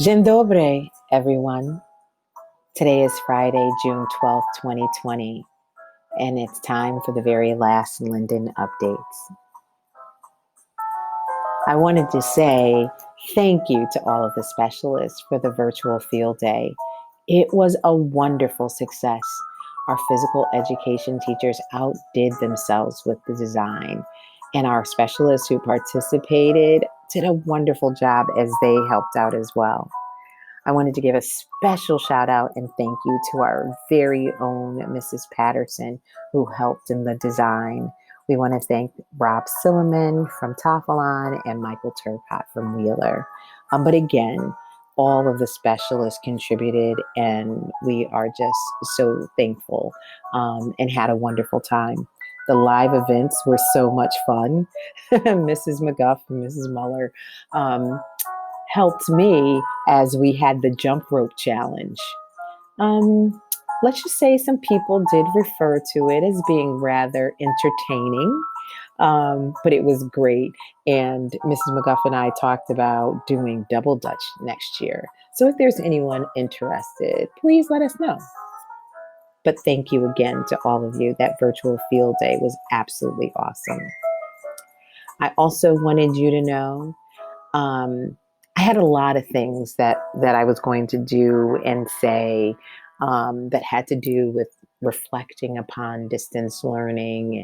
Dzień dobry, everyone. Today is Friday, June 12th, 2020, and it's time for the very last Linden updates. I wanted to say thank you to all of the specialists for the virtual field day. It was a wonderful success. Our physical education teachers outdid themselves with the design, and our specialists who participated did a wonderful job as they helped out as well. I wanted to give a special shout out and thank you to our very own Mrs. Patterson, who helped in the design. We want to thank Rob Silliman from Tafalon and Michael Turcott from Wheeler. But again, all of the specialists contributed, and we are just so thankful and had a wonderful time. The live events were so much fun. Mrs. McGuff and Mrs. Muller helped me as we had the jump rope challenge. Um, let's just say some people did refer to it as being rather entertaining, but it was great. And Mrs. McGuff and I talked about doing double dutch next year. So if there's anyone interested, please let us know. But thank you again to all of you. That virtual field day was absolutely awesome. I also wanted you to know um, I had a lot of things that I was going to do and say that had to do with reflecting upon distance learning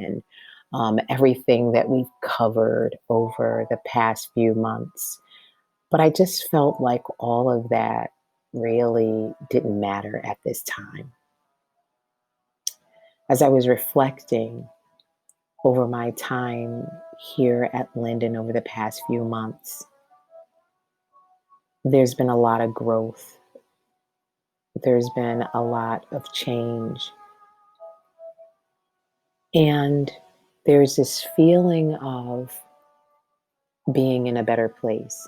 and everything that we've covered over the past few months. But I just felt like all of that really didn't matter at this time. As I was reflecting over my time here at Linden over the past few months, there's been a lot of growth. There's been a lot of change. And there's this feeling of being in a better place.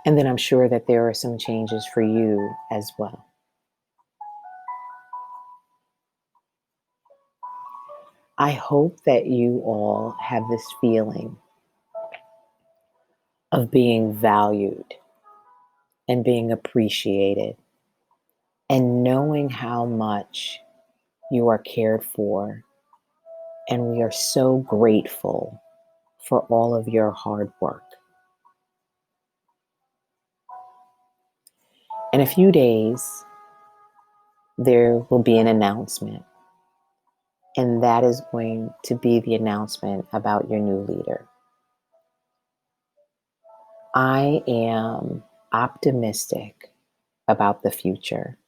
And then I'm sure that there are some changes for you as well. I hope that you all have this feeling of being valued and being appreciated and knowing how much you are cared for. And we are so grateful for all of your hard work. In a few days, there will be an announcement, and that is going to be the announcement about your new leader. I am optimistic about the future.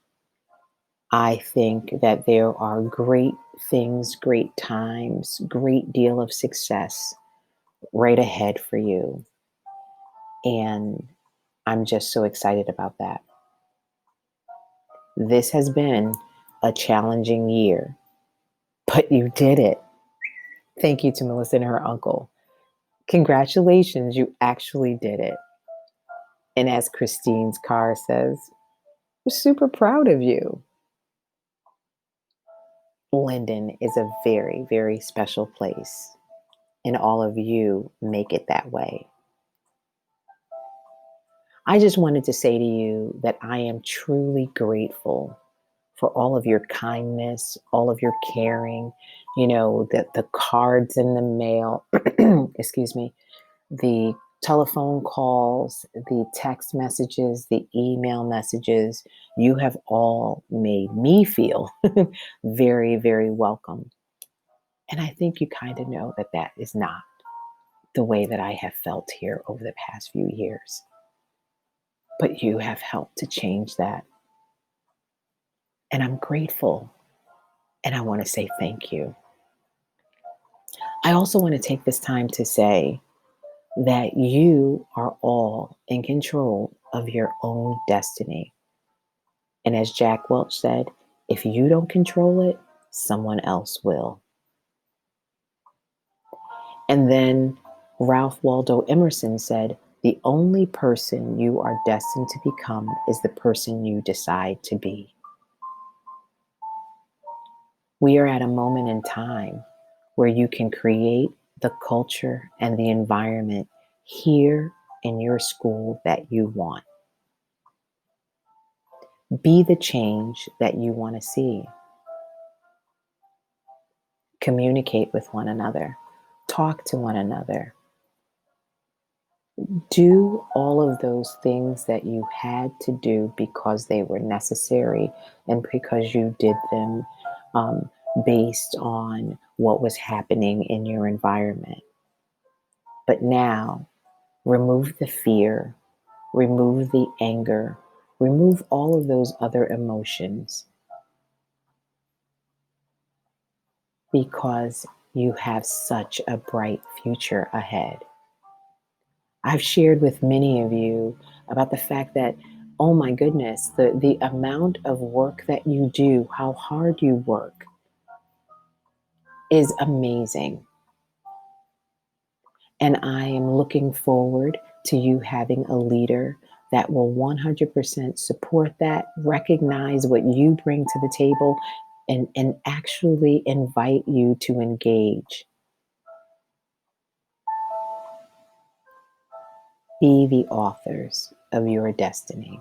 I think that there are great things, great times, great deal of success right ahead for you. And I'm just so excited about that. This has been a challenging year, but you did it. Thank you to Melissa and her uncle. Congratulations, you actually did it. And as Christine's car says, we're super proud of you. Linden is a very, very special place, and all of you make it that way. I just wanted to say to you that I am truly grateful for all of your kindness, all of your caring, the cards in the mail, excuse me, the telephone calls, the text messages, the email messages. You have all made me feel very, very welcome. And I think you kind of know that that is not the way that I have felt here over the past few years. But you have helped to change that. And I'm grateful. And I want to say thank you. I also want to take this time to say that you are all in control of your own destiny. And as Jack Welch said, if you don't control it, someone else will. And then Ralph Waldo Emerson said, the only person you are destined to become is the person you decide to be. We are at a moment in time where you can create the culture and the environment here in your school that you want. Be the change that you want to see. Communicate with one another. Talk to one another. Do all of those things that you had to do because they were necessary and because you did them um, based on what was happening in your environment. But now, remove the fear, remove the anger, remove all of those other emotions because you have such a bright future ahead. I've shared with many of you about the fact that, oh my goodness, the amount of work that you do, how hard you work is amazing. And I am looking forward to you having a leader that will 100% support that, recognize what you bring to the table, and actually invite you to engage. Be the authors of your destiny.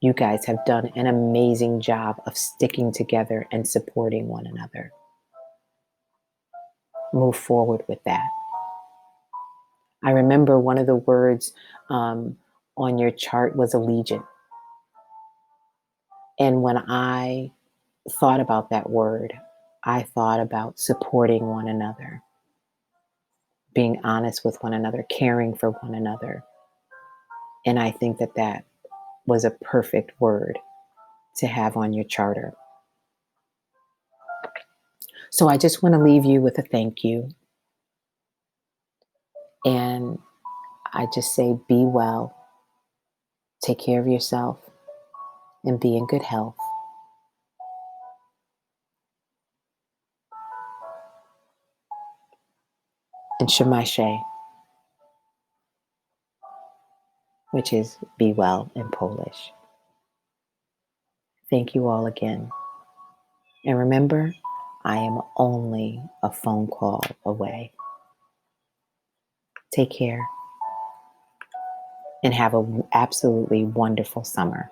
You guys have done an amazing job of sticking together and supporting one another. Move forward with that. I remember one of the words on your chart was allegiant. And when I thought about that word, I thought about supporting one another, being honest with one another, caring for one another. And I think that that was a perfect word to have on your charter. So I just want to leave you with a thank you. And I just say, be well, take care of yourself, and be in good health. And Shemasze, which is be well in Polish. Thank you all again. And remember, I am only a phone call away. Take care and have an absolutely wonderful summer.